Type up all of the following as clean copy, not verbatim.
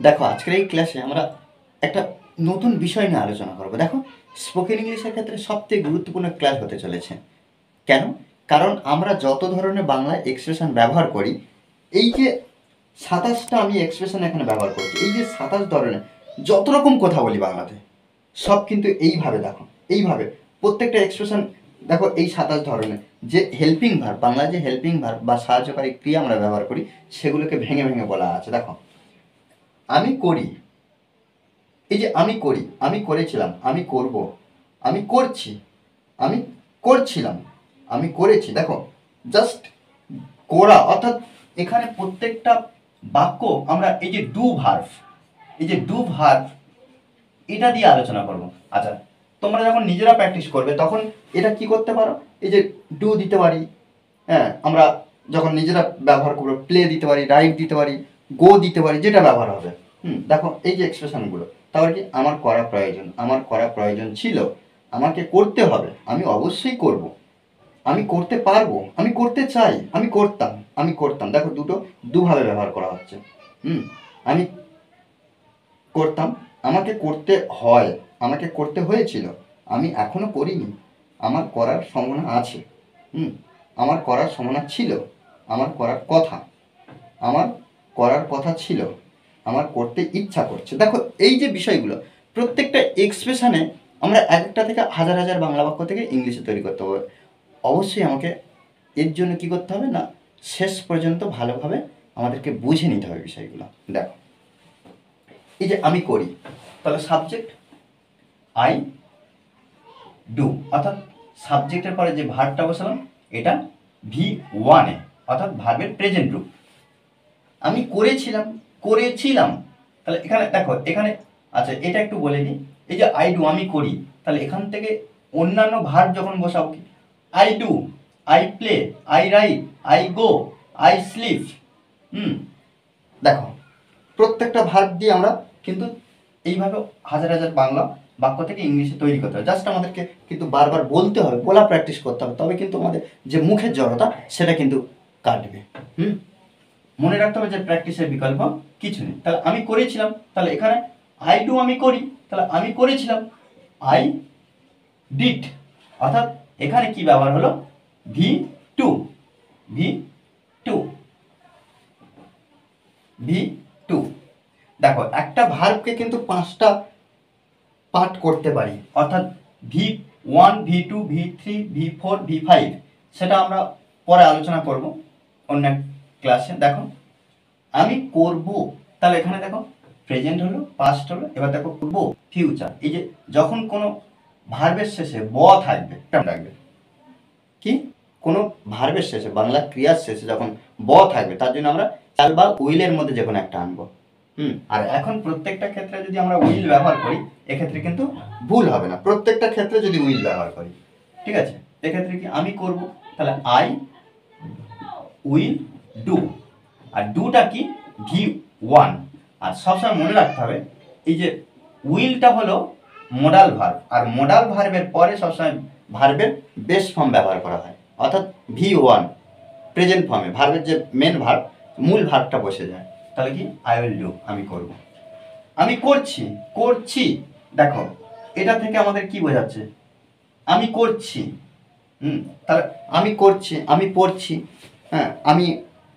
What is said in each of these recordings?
দেখো আজকের এই ক্লাসে আমরা একটা নতুন বিষয় নিয়ে আলোচনা করব। দেখো, স্পোকেন ইংলিশের ক্ষেত্রে সবথেকে গুরুত্বপূর্ণ ক্লাস হতে চলেছে। কেন? কারণ আমরা যত ধরনের বাংলা এক্সপ্রেশন ব্যবহার করি, এই যে 27টা আমি এক্সপ্রেশন এখানে ব্যবহার করছি, এই যে 27 ধরনের যত রকম কথা বলি বাংলাতে, সব কিন্তু এইভাবে দেখো, এইভাবে প্রত্যেকটা এক্সপ্রেশন দেখো, এই 27 ধরনের যে হেল্পিং ভার্ব, বাংলায় যে হেল্পিং ভার্ব বা সাহায্যকারী ক্রিয়া আমরা ব্যবহার করি, সেগুলোকে ভেঙে ভেঙে বলা আছে। দেখো, আমি করি, এই যে আমি করি, আমি করেছিলাম, আমি করব, আমি করছি, আমি করছিলাম, আমি করেছি। দেখো, জাস্ট করা, অর্থাৎ এখানে প্রত্যেকটা বাক্য আমরা এই যে ডু ভার্ব, এই যে ডু ভার্ব এটা দিয়ে আলোচনা করব। আচ্ছা, তোমরা যখন নিজেরা প্র্যাকটিস করবে তখন এটা কি করতে পারো, এই যে ডু দিতে পারি, হ্যাঁ, আমরা যখন নিজেরা ব্যবহার করবো প্লে দিতে পারি, রাইট দিতে পারি, গো দিতে পারি, যেটা ব্যবহার হবে। দেখো এই যে এক্সপ্রেশনগুলো, তাহলে কি আমার করা প্রয়োজন, আমার করা প্রয়োজন ছিল, আমাকে করতে হবে, আমি অবশ্যই করব, আমি করতে পারবো, আমি করতে চাই, আমি করতাম, আমি করতাম। দেখো, দুটো দুভাবে ব্যবহার করা হচ্ছে। আমি করতাম, আমাকে করতে হয়, আমাকে করতে হয়েছিল, আমি এখনো করিনি, আমার করার সম্ভাবনা আছে, আমার করার সম্ভাবনা ছিল, আমার করার কথা, আমার করার কথা ছিল, আমার করতে ইচ্ছা করছে। দেখো এই যে বিষয়গুলো, প্রত্যেকটা এক্সপ্রেশনে আমরা একটা থেকে হাজার হাজার বাংলা বাক্য থেকে ইংলিশে তৈরি করতে হবে। অবশ্যই আমাকে এর জন্য কী করতে হবে না, শেষ পর্যন্ত ভালোভাবে আমাদেরকে বুঝে নিতে হবে বিষয়গুলো। দেখো, এই যে আমি করি, তাহলে সাবজেক্ট আই ডু, অর্থাৎ সাবজেক্টের পরে যে ভার্বটা বসালাম এটা V1-এ, অর্থাৎ ভার্বের প্রেজেন্ট রূপ। আমি করেছিলাম, করেছিলাম, তাহলে এখানে দেখো, এখানে আচ্ছা এটা একটু বলে দিই, এই যে আই ডু, আমি করি, তাহলে এখান থেকে অন্যান্য ভার্ব যখন বসাবো কি, I do, I play, I right, I go, I sleep. দেখো, প্রত্যেকটা ভার্ব দিয়ে আমরা কিন্তু এইভাবে হাজার হাজার বাংলা বাক্য থেকে ইংলিশে তৈরি করতে হবে। জাস্ট আমাদেরকে কিন্তু বারবার বলতে হবে, বলা প্র্যাকটিস করতে হবে, তবে কিন্তু আমাদের যে মুখের জড়তা সেটা কিন্তু কাটবে। মনে রাখতে হবে যে প্র্যাকটিসের বিকল্প কিছু নেই। তাহলে আমি করেছিলাম, তাহলে এখানে আই ডু, আমি করি, তাহলে আমি করেছিলাম, আই ডিড, অর্থাৎ এখানে কি ব্যবহার হলো, V2, V2, V2। দেখো, একটা ভার্বকে কিন্তু 5টা পার্ট করতে পারি, অর্থাৎ V1, V2, V3, V4, V5, সেটা আমরা পরে আলোচনা করব অন্য ক্লাসে। দেখো, আমি করব, তাহলে এখানে দেখো প্রেজেন্ট হলো, পাস্ট হলো, এবার দেখো করব ফিউচার। এই যে যখন কোনো ভার্বের শেষে ব থাকবে, রাখবে কি, কোনো ভার্বের শেষে, বাংলা ক্রিয়ার শেষে যখন ব থাকবে, তার জন্য আমরা চাল বা উইলের মধ্যে যে কোনো একটা আনবো। আর এখন প্রত্যেকটা ক্ষেত্রে যদি আমরা উইল ব্যবহার করি, এক্ষেত্রে কিন্তু ভুল হবে না, প্রত্যেকটা ক্ষেত্রে যদি উইল ব্যবহার করি, ঠিক আছে। এক্ষেত্রে কি, আমি করব, তাহলে আই উইল ডু, আর ডুটা কি, V1। আর সবসময় মনে রাখতে হবে, এই যে উইলটা হলো মোডাল ভার্ব, আর মোডাল ভার্বের পরে সবসময় ভার্বের বেস ফর্ম ব্যবহার করা হয়, অর্থাৎ V1 প্রেজেন্ট ফর্মে ভার্বের যে মেন ভার্ব, মূল ভার্বটা বসে যায়। তাহলে কি, আই উইল ডু, আমি করব, আমি করছি, করছি। দেখো, এটা থেকে আমাদের কি বোঝাচ্ছে, আমি করছি। তাহলে আমি করছি, আমি পড়ছি, হ্যাঁ, আমি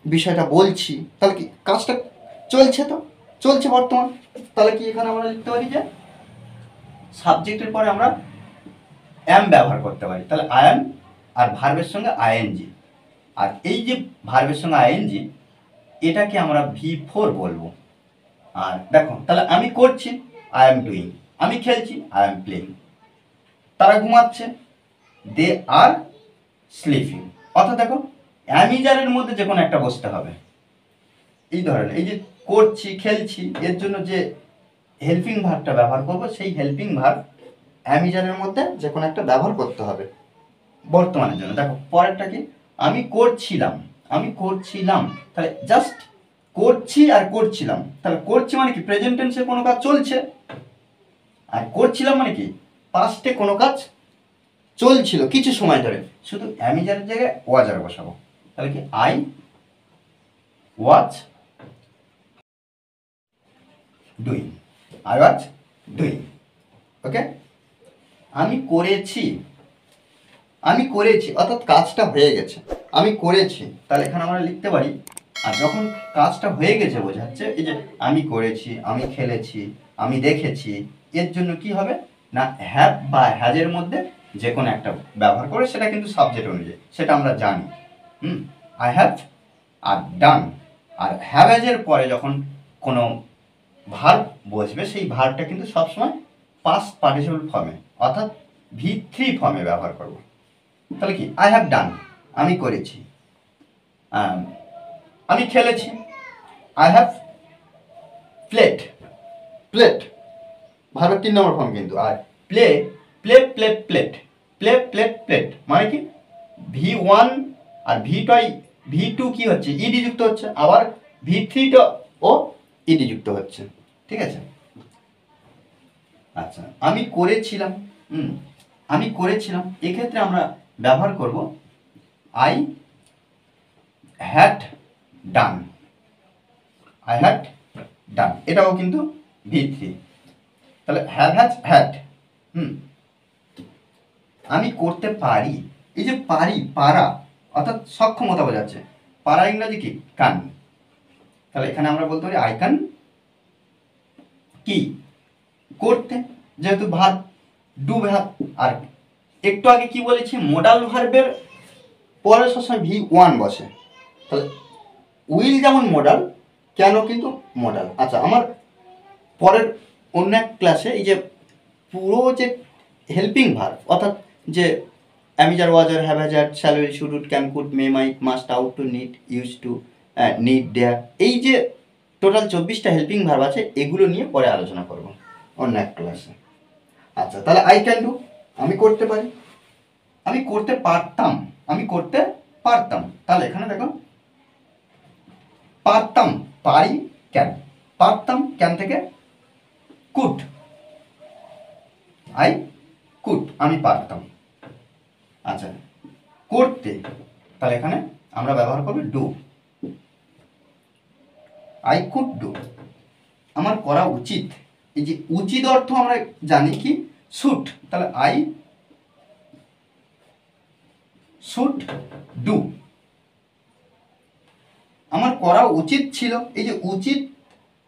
বিষয়টা বলছি, তাহলে কি কাজটা চলছে, তো চলছে বর্তমান। তাহলে কি এখানে আমরা লিখতে পারি যে সাবজেক্টের পরে আমরা অ্যাম ব্যবহার করতে পারি, তাহলে আই অ্যাম, আর ভার্বের সঙ্গে আইএনজি, আর এই যে ভার্বের সঙ্গে আইএনজি এটাকে আমরা V4 বলবো। আর দেখো, তাহলে আমি করছি, আই এম ডুইং, আমি খেলছি, আই এম প্লেইং, তারা ঘুমাচ্ছে, দে আর স্লিপিং। অর্থাৎ দেখো, অ্যামিজারের মধ্যে যে কোনো একটা বসতে হবে। এই ধরনের, এই যে করছি, খেলছি, এর জন্য যে হেল্পিং ভার্বটা ব্যবহার করব, সেই হেল্পিং ভার্ব অ্যামিজারের মধ্যে যে কোনো একটা ব্যবহার করতে হবে বর্তমানের জন্য। দেখো পরেরটা কি, আমি করছিলাম, আমি করছিলাম, তাহলে জাস্ট করছি আর করছিলাম, তাহলে করছি মানে কি, প্রেজেন্ট টেন্সে কোনো কাজ চলছে, আর করছিলাম মানে কি, পাস্টে কোনো কাজ চলছিল কিছু সময় ধরে, শুধু অ্যামিজারের জায়গায় ওয়াজার বসাবো। তাহলে কি, I was doing, I was doing. Okay, আমি করেছি, আমি করেছি অর্থাৎ কাজটা হয়ে গেছে, আমি করেছি, তাহলে এখানে আমরা লিখতে পারি। আর যখন কাজটা হয়ে গেছে বোঝাচ্ছে এই যে আমি করেছি, আমি খেলেছি, আমি দেখেছি, এর জন্য কি হবে না হ্যাভ বা হ্যাজের মধ্যে যে কোনো একটা ব্যবহার করে, সেটা কিন্তু সাবজেক্ট অনুযায়ী, সেটা আমরা জানি। আই হ্যাভ আর ডান। আর হ্যাভ হ্যাজের পরে যখন কোনো ভার্ব বসবে সেই ভার্বটা কিন্তু সবসময় পাস্ট পার্টিসিপল ফর্মে অর্থাৎ V3 ফর্মে ব্যবহার করব। তাহলে কি আই হ্যাভ ডান, আমি করেছি, আমি খেলেছি, আই হ্যাভ প্লেড, প্লেট ভার্বের 3 নম্বর ফর্ম কিন্তু। আর play, play played played, play played played মানে কি V1 আর V2 কি হচ্ছে ইডি যুক্ত হচ্ছে, আবার V3টা ও ইডি যুক্ত হচ্ছে। ঠিক আছে, আচ্ছা আমি করেছিলাম, আমি করেছিলাম, এক্ষেত্রে আমরা ব্যবহার করব I had done, I had done, এটাও কিন্তু V3। তাহলে হ্যাভ হ্যাজ হ্যাড, আমি করতে পারি, এই যে পারি, পারা অর্থাৎ সক্ষমতা বোঝাচ্ছে, পারা ইংরাজি কি কান, তাহলে এখানে আমরা বলতে পারি আই ক্যান কি করতে, যেহেতু ভার্ব ডু ভার্ব। আর একটু আগে কি বলেছি মোডাল ভার্বের পরে সবসময় V1 বসে, তাহলে উইল যেমন মোডাল, কেন কিন্তু মোডাল। আচ্ছা আমার পরের অন্য এক ক্লাসে এই যে পুরো যে হেল্পিং ভার্ব অর্থাৎ যে am is are was were have has had shall will should would can could may might must ought to need used to need dare, এই যে টোটাল 24টা হেল্পিং ভার্ব আছে, এগুলো নিয়ে পরে আলোচনা করব অন্য এক ক্লাসে। আচ্ছা তাহলে আই ক্যান ডু, আমি করতে পারি, আমি করতে পারতাম, আমি করতে পারতাম, তাহলে এখানে দেখো পারতাম, পারি ক্যান, পারতাম ক্যান থেকে কুড, আই কুড, আমি পারতাম। আচ্ছা করতে, তাহলে এখানে আমরা ব্যবহার করব ডু, আই কুড ডু, আমার করা উচিত, এই যে উচিত অর্থ আমরা জানি কি শুড, তাহলে আই শুড ডু, আমার করা উচিত ছিল, এই যে উচিত,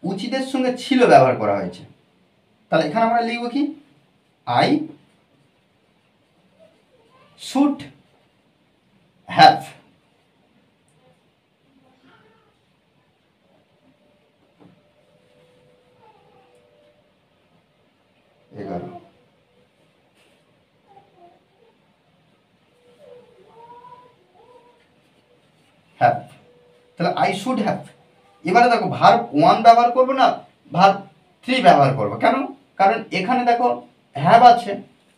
উচিতের সঙ্গে ছিল ব্যবহার করা হয়েছে, তাহলে এখানে আমরা লিখব কি আই শুড হ্যাভ, হ্যাভ, তাহলে আই শুড হ্যাভ। এবারে দেখো ভার্ব 1 ব্যবহার করবো না ভার্ব 3 ব্যবহার করবো, কেন, কারণ এখানে দেখো হ্যাভ আছে,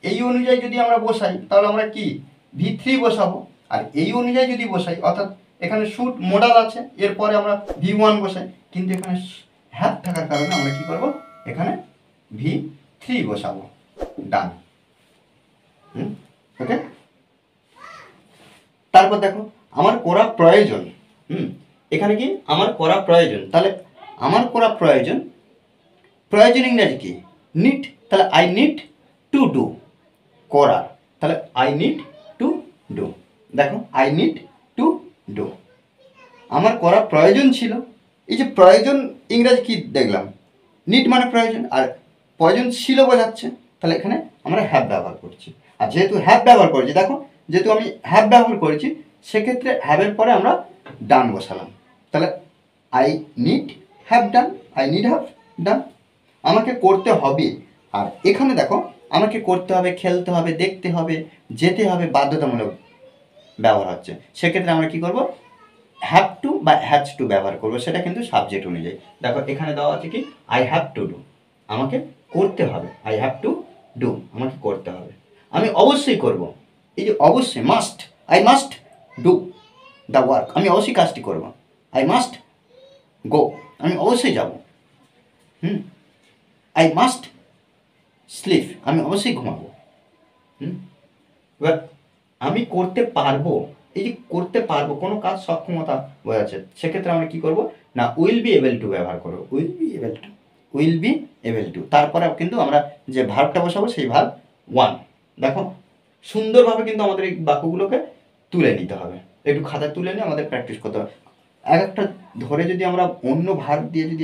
এই অনুযায়ী যদি আমরা বসাই তাহলে আমরা কি V3 বসাবো, আর এই অনুযায়ী যদি বসাই অর্থাৎ এখানে শুড মোডাল আছে, এরপরে আমরা V1 বসাই, কিন্তু এখানে হ্যাভ থাকার কারণে আমরা কি করব এখানে V3 বসাবো, ডান। ওকে, তারপর দেখো আমার করা প্রয়োজন, এখানে কি আমার করা প্রয়োজন, তাহলে আমার করা প্রয়োজন, প্রয়োজন ইংরাজি কি নিড, তাহলে আই নিড টু ডু, করার, তাহলে আই নিড টু ডু, দেখো আই নিড টু ডু, আমার করা প্রয়োজন ছিল, এই যে প্রয়োজন ইংরাজি কি দেখলাম নিড মানে প্রয়োজন, আর প্রয়োজন ছিল বোঝাচ্ছে, তাহলে এখানে আমরা হ্যাভ ব্যবহার করছি। আর যেহেতু হ্যাভ ব্যবহার করেছি, দেখো যেহেতু আমি হ্যাভ ব্যবহার করেছি, সেক্ষেত্রে হ্যাভের পরে আমরা ডান বসালাম, তাহলে I need have done, I need have done, আমাকে করতে হবে। আর এখানে দেখো আমাকে করতে হবে, খেলতে হবে, দেখতে হবে, যেতে হবে, বাধ্যতামূলক ব্যবহার হচ্ছে, সেক্ষেত্রে আমরা কি করব হ্যাভ টু বা হ্যাজ টু ব্যবহার করব, সেটা কিন্তু সাবজেক্ট অনুযায়ী। দেখো এখানে দেওয়া আছে কি আই হ্যাভ টু ডু, আমাকে করতে হবে, আই হ্যাভ টু ডু, আমাকে করতে হবে, আমি অবশ্যই করব, এই যে অবশ্যই must, I must do the work, আমি অবশ্যই কাজটি করব, আই মাস্ট গো, আমি অবশ্যই যাব, আই মাস্ট স্লিপ, আমি অবশ্যই ঘুমাবো। এবার আমি করতে পারবো, এই যে করতে পারবো কোনো কাজ সক্ষমতা বোঝাচ্ছে, সেক্ষেত্রে আমরা কি করব না উইল বি এবল টু ব্যবহার করবো, will be able to, will be able to, তারপরে কিন্তু আমরা যে ভার্বটা বসাবো সেই ভার্ব ওয়ান। দেখো সুন্দরভাবে কিন্তু আমাদের এই বাক্যগুলোকে তুলে নিতে হবে, একটু খাতায় তুলে নিয়ে আমাদের প্র্যাকটিস করতে হবে। এক একটা ধরে যদি আমরা অন্য ভার্ব দিয়ে যদি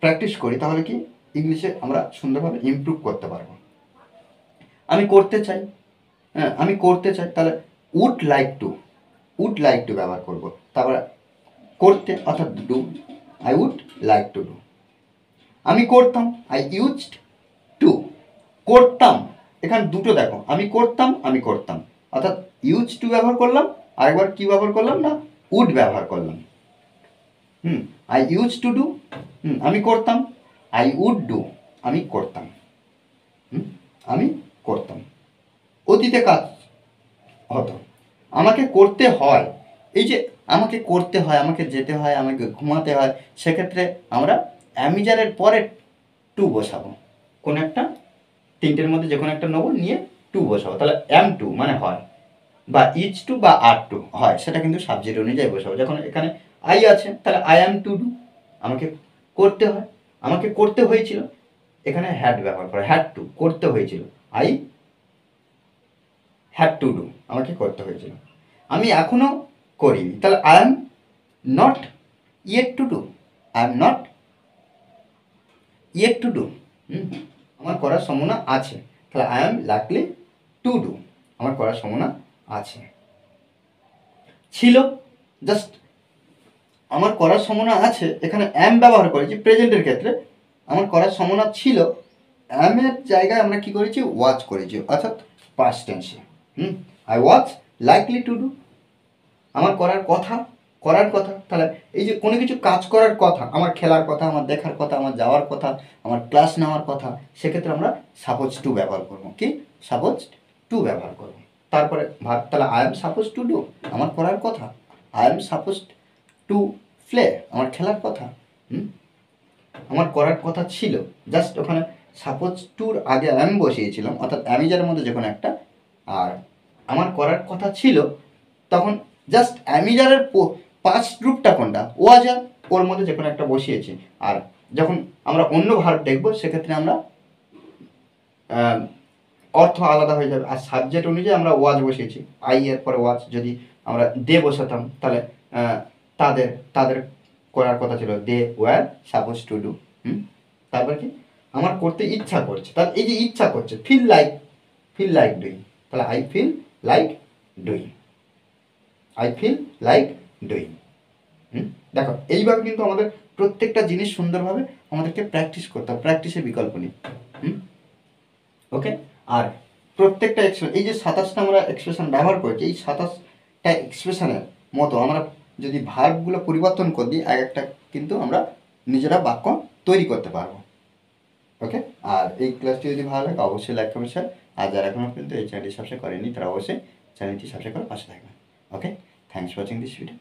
প্র্যাকটিস করি তাহলে কি ইংলিশে আমরা সুন্দরভাবে ইমপ্রুভ করতে পারবো। আমি করতে চাই, হ্যাঁ আমি করতে চাই, তাহলে উড লাইক টু ব্যবহার করবো। তারপরে করতে অর্থাৎ do, I would like to do. আমি করতাম, আই ইউজড টু। করতাম, এখানে দুটো দেখো, আমি করতাম অর্থাৎ ইউজ টু ব্যবহার করলাম, আরেকবার কি ব্যবহার করলাম না, উড ব্যবহার করলাম। আই ইউজ টু ডু, আমি করতাম, আই উড ডু, আমি করতাম। আমি করতাম। অতীতে কাজ হতো, আমাকে করতে হয়, এই যে আমাকে করতে হয়, আমাকে যেতে হয়, আমাকে ঘুমাতে হয়, সেক্ষেত্রে আমরা অ্যামিজারের পরে টু বসাবো, কোন একটা তিনটের মধ্যে যে কোনো একটা নেবো, নিয়ে টু বসাবো, তাহলে অ্যাম টু মানে হয়, বা ইজ টু বা আর টু হয়, সেটা কিন্তু সাবজেক্ট অনুযায়ী বসাবো। যখন এখানে আই আছে তাহলে আই অ্যাম টু ডু, আমাকে করতে হয়, আমাকে করতে হয়েছিল, এখানে হ্যাড ব্যবহার করে, হ্যাড টু, করতে হয়েছিল, আই হ্যাড টু ডু, আমাকে করতে হয়েছিল। আমি এখনো করিনি, তাহলে I am not yet to do, I am not yet two do. আমার করার সম্ভাবনা আছে, তাহলে I am likely to do, আমার করার সম্ভাবনা আছে। ছিল, জাস্ট আমার করার সম্ভাবনা আছে, এখানে অ্যাম ব্যবহার করেছি প্রেজেন্টের ক্ষেত্রে, আমার করার সম্ভাবনা ছিল, অ্যামের জায়গায় আমরা কি করেছি, ওয়াচ করেছি, অর্থাৎ পাস্ট টেন্সে। I was likely to do, আমার করার কথা, তাহলে এই যে কোনো কিছু কাজ করার কথা, আমার খেলার কথা, আমার দেখার কথা, আমার যাওয়ার কথা, আমার ক্লাস নেওয়ার কথা, সেক্ষেত্রে আমরা সাপোজ টু ব্যবহার করবো, কি সাপোজ টু ব্যবহার করবো। তারপরে ভাব, তাহলে I am suppose to do, আমার করার কথা, I am suppose to play, আমার খেলার কথা, আমার করার কথা ছিল, জাস্ট ওখানে সাপোজ টুর আগে অ্যাম বসিয়েছিলাম, অর্থাৎ অ্যামিজারের মধ্যে যখন একটা, আর আমার করার কথা ছিল, তখন জাস্ট অ্যামিজারের পাস্ট রূপটা কোনটা, ওয়াজার, ওর মধ্যে যে কোনো একটা বসিয়েছি। আর যখন আমরা অন্য ভার্ব দেখবো সেক্ষেত্রে আমরা অর্থ আলাদা হয়ে যাবে, আর সাবজেক্ট অনুযায়ী আমরা ওয়াজ বসিয়েছি, আই এর পরে ওয়াজ, যদি আমরা দে বসাতাম তাহলে তাদের তাদের করার কথা ছিল, they were suppose to do. তারপর কি, আমার করতে ইচ্ছা করছে, তাহলে এই যে ইচ্ছা করছে, ফিল লাইক ডুইং, তাহলে I feel like doing, I feel like doing. দেখো এইভাবে কিন্তু আমাদের প্রত্যেকটা জিনিস সুন্দরভাবে আমাদেরকে প্র্যাকটিস করতে হবে, প্র্যাকটিসের বিকল্প নেই। ওকে, আর প্রত্যেকটা এক্সপ্রেশন, এই যে 27টা আমরা এক্সপ্রেশন ব্যবহার করেছি, এই 27টা এক্সপ্রেশনের মতো আমরা যদি ভার্বগুলো পরিবর্তন করে দিই, এক একটা কিন্তু আমরা নিজেরা বাক্য তৈরি করতে পারবো। ওকে, আর এই ক্লাসটি যদি ভালো লাগে অবশ্যই লাইক কমেন্ট শেয়ার, আর যারা এখনও পর্যন্ত এই চ্যানেলটি সাবস্ক্রাইব করেনি তারা অবশ্যই চ্যানেলটি সাবস্ক্রাইব করে পাশে থাকবেন। Okay, thanks for watching this video.